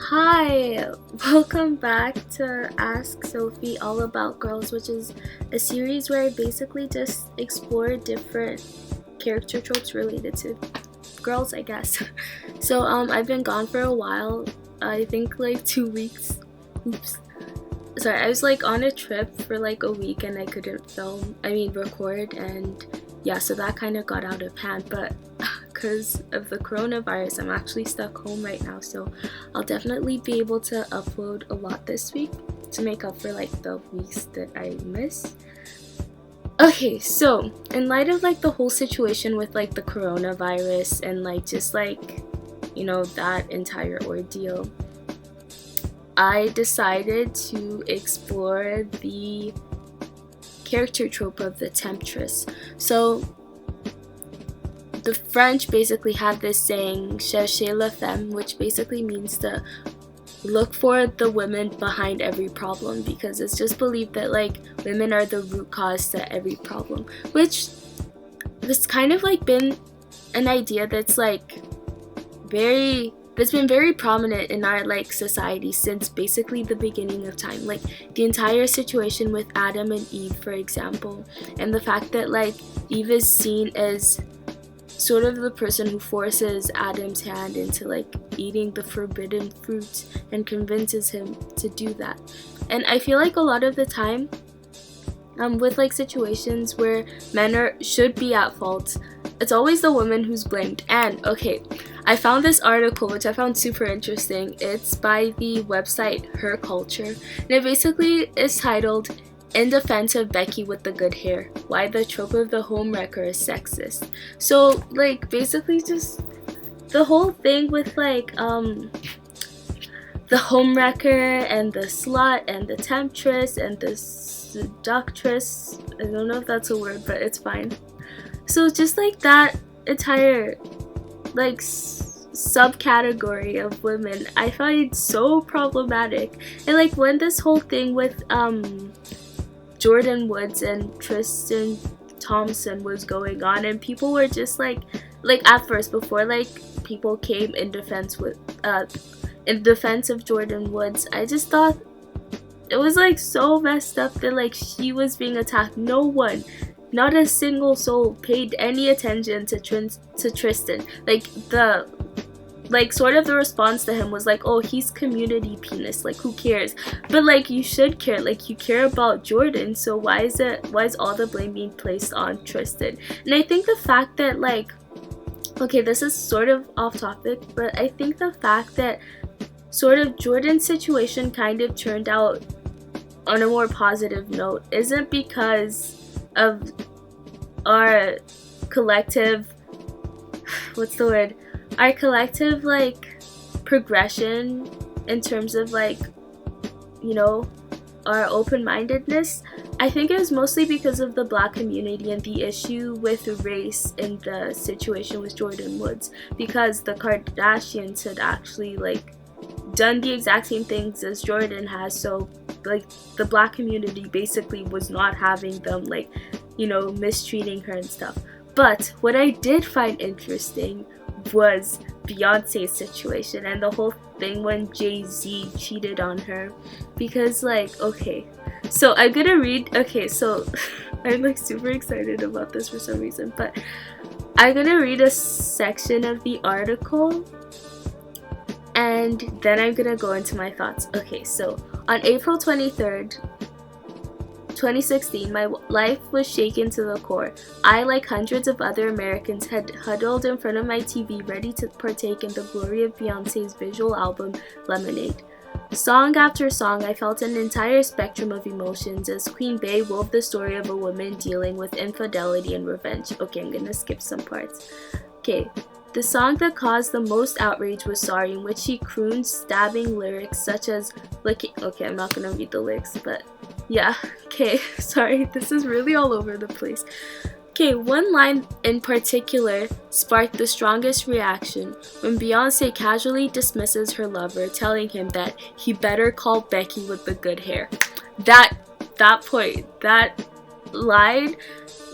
Hi, welcome back to Ask Sophie All About Girls, which is a series where I basically just explore different character tropes related to girls, I guess. So I've been gone for a while. I think like 2 weeks. Oops. Sorry, I was like on a trip for like a week and I couldn't record, and yeah, so that kind of got out of hand. But because of the coronavirus, I'm actually stuck home right now, so I'll definitely be able to upload a lot this week to make up for like the weeks that I missed. Okay, so in light of like the whole situation with like the coronavirus and like just like that entire ordeal, I decided to explore the character trope of the temptress. So the French basically have this saying, cherchez la femme, which basically means to look for the women behind every problem, because it's just believed that like women are the root cause to every problem, which has kind of like been an idea that's been very prominent in our like society since basically the beginning of time. Like the entire situation with Adam and Eve, for example, and the fact that like Eve is seen as sort of the person who forces Adam's hand into like eating the forbidden fruit and convinces him to do that. And I feel like a lot of the time, with like situations where should be at fault, it's always the woman who's blamed. And okay, I found this article which I found super interesting. It's by the website Her Culture, and it basically is titled "In Defense of Becky with the Good Hair, Why the Trope of the Homewrecker is Sexist." So like basically just the whole thing with like the homewrecker and the slut and the temptress and the seductress. I don't know if that's a word, but it's fine. So just like that entire like subcategory of women, I find so problematic. And like when this whole thing with Jordan Woods and Tristan Thompson was going on, and people were just like at first, before like people came in defense of Jordan Woods, I just thought it was like so messed up that like she was being attacked. No one, not a single soul paid any attention to Tristan. Like sort of the response to him was like, oh, he's community penis, like who cares? But like you should care, like you care about Jordan, so why is all the blame being placed on Tristan? And I think the fact that like, okay, this is sort of off topic, but I think the fact that sort of Jordan's situation kind of turned out on a more positive note isn't because of our collective our collective like progression in terms of like our open-mindedness. I think it was mostly because of the Black community and the issue with race in the situation with Jordan Woods, because the Kardashians had actually like done the exact same things as Jordan has, so like the Black community basically was not having them like mistreating her and stuff. But what I did find interesting was Beyonce's situation and the whole thing when Jay-Z cheated on her, because like, okay, so I'm gonna read, okay, so I'm like super excited about this for some reason, but I'm gonna read a section of the article and then I'm gonna go into my thoughts. Okay, so on April 23rd, 2016, my life was shaken to the core. I, like hundreds of other Americans, had huddled in front of my TV ready to partake in the glory of Beyoncé's visual album, Lemonade. Song after song, I felt an entire spectrum of emotions as Queen Bey wove the story of a woman dealing with infidelity and revenge. Okay, I'm gonna skip some parts. Okay, the song that caused the most outrage was Sorry, in which she crooned stabbing lyrics such as okay, I'm not gonna read the lyrics, but yeah, okay, sorry, this is really all over the place. Okay, one line in particular sparked the strongest reaction when Beyoncé casually dismisses her lover, telling him that he better call Becky with the good hair. That line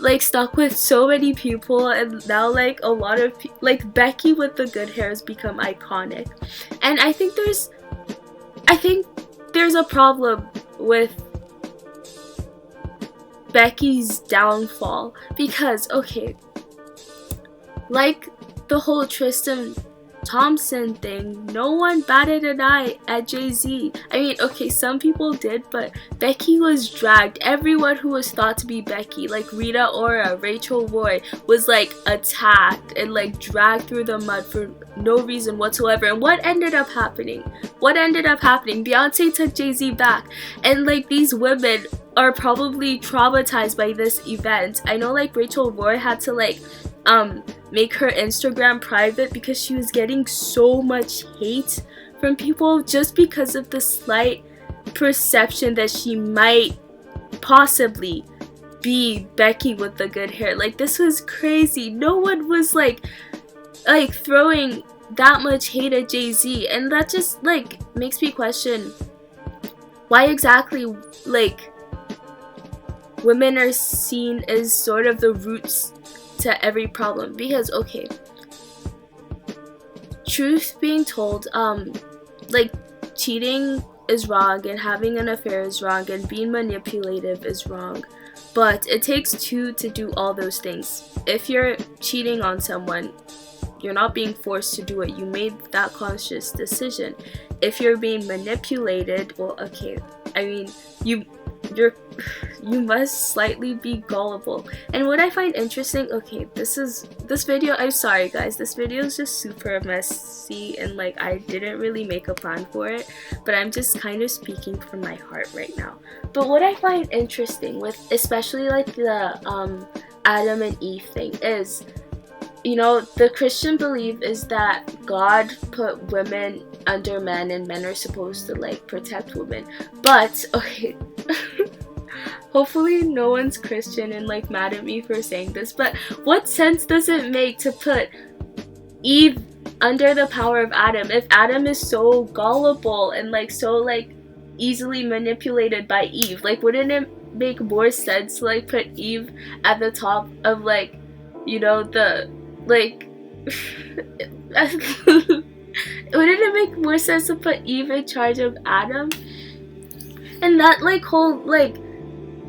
like stuck with so many people, and now like a lot of like Becky with the good hair has become iconic. And I think there's I think there's a problem with Becky's downfall because, okay, like the whole Tristan Thompson thing, no one batted an eye at Jay-Z. I mean, okay, some people did, but Becky was dragged. Everyone who was thought to be Becky, like Rita Ora, Rachel Roy, was like attacked and like dragged through the mud for no reason whatsoever. And what ended up happening? Beyonce took Jay-Z back, and like these women are probably traumatized by this event. I know like Rachel Roy had to like make her Instagram private because she was getting so much hate from people just because of the slight perception that she might possibly be Becky with the good hair. Like, this was crazy. No one was like throwing that much hate at Jay-Z, and that just like makes me question why exactly like women are seen as sort of the roots to every problem. Because, okay, truth being told, like cheating is wrong and having an affair is wrong and being manipulative is wrong, but it takes two to do all those things. If you're cheating on someone, you're not being forced to do it. You made that conscious decision. If you're being manipulated, well, okay, I mean, you must slightly be gullible. And what I find interesting, okay, this video, I'm sorry guys, this video is just super messy and like I didn't really make a plan for it, but I'm just kind of speaking from my heart right now. But what I find interesting with especially like the Adam and Eve thing is, you know, the Christian belief is that God put women under men and men are supposed to like protect women. But okay, hopefully no one's Christian and like mad at me for saying this, but what sense does it make to put Eve under the power of Adam if Adam is so gullible and like so like easily manipulated by Eve? Like, wouldn't it make more sense to like put Eve at the top of like, you know, the like wouldn't it make more sense to put Eve in charge of Adam? And that like whole like,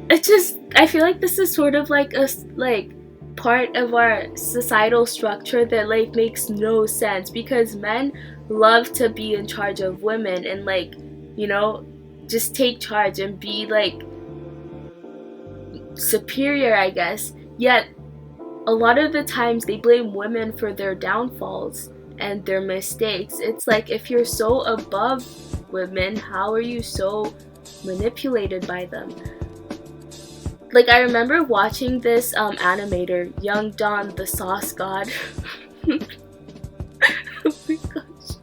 it just, I feel like this is sort of like a like part of our societal structure that like makes no sense, because men love to be in charge of women and like, you know, just take charge and be like superior, I guess. Yet a lot of the times they blame women for their downfalls and their mistakes. It's like, if you're so above women, how are you so manipulated by them? Like, I remember watching this animator, Young Don the Sauce God. Oh my gosh,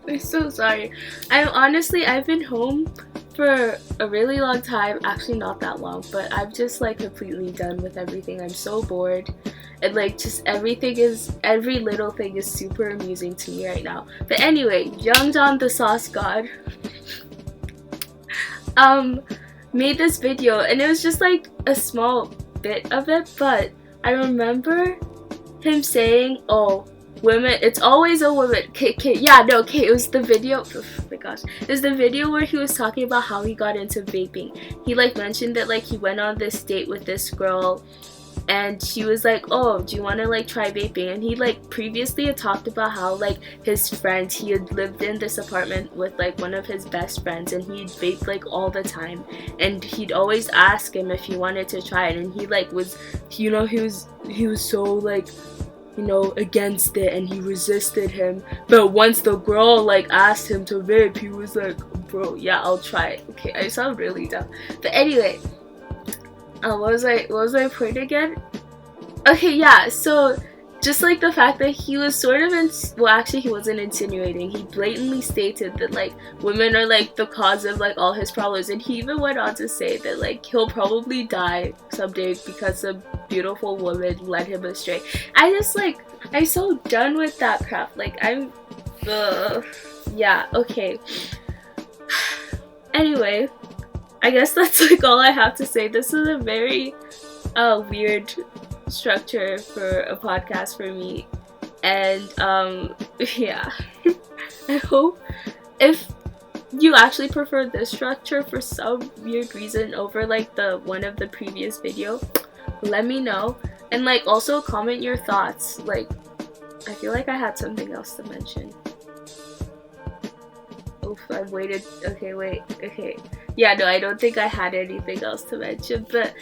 I'm so sorry. I've been home for a really long time, actually not that long, but I'm just like completely done with everything. I'm so bored, and like just every little thing is super amusing to me right now. But anyway, Young Don the Sauce God made this video, and it was just like a small bit of it, but I remember him saying, oh, women, it's always a woman. It was the video, oh my gosh, it was the video where he was talking about how he got into vaping. He like mentioned that like he went on this date with this girl, and she was like, oh, do you want to like try vaping? And he like previously had talked about how like his friend, he had lived in this apartment with like one of his best friends, and he'd vape like all the time, and he'd always ask him if he wanted to try it, and he like was, you know, he was so like, you know, against it, and he resisted him. But once the girl like asked him to vape, he was like, bro, yeah, I'll try it. Okay, I sound really dumb, but anyway, what was my point again? Okay, yeah, so just like the fact that he was sort of well, actually he wasn't insinuating, he blatantly stated that like women are like the cause of like all his problems, and he even went on to say that like he'll probably die someday because a beautiful woman led him astray. I'm so done with that crap. Like, yeah, okay. Anyway, I guess that's like all I have to say. This is a very weird structure for a podcast for me, and yeah. I hope if you actually prefer this structure for some weird reason over like the one of the previous video, let me know. And like also comment your thoughts. Like I feel like I had something else to mention. Oof, I've waited. Okay, wait. Okay. Yeah, no, I don't think I had anything else to mention, but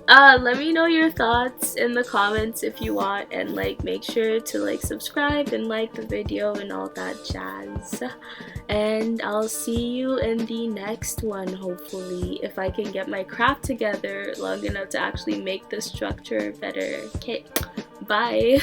let me know your thoughts in the comments if you want, and like make sure to like subscribe and like the video and all that jazz. And I'll see you in the next one, hopefully, if I can get my craft together long enough to actually make the structure better. Okay, bye.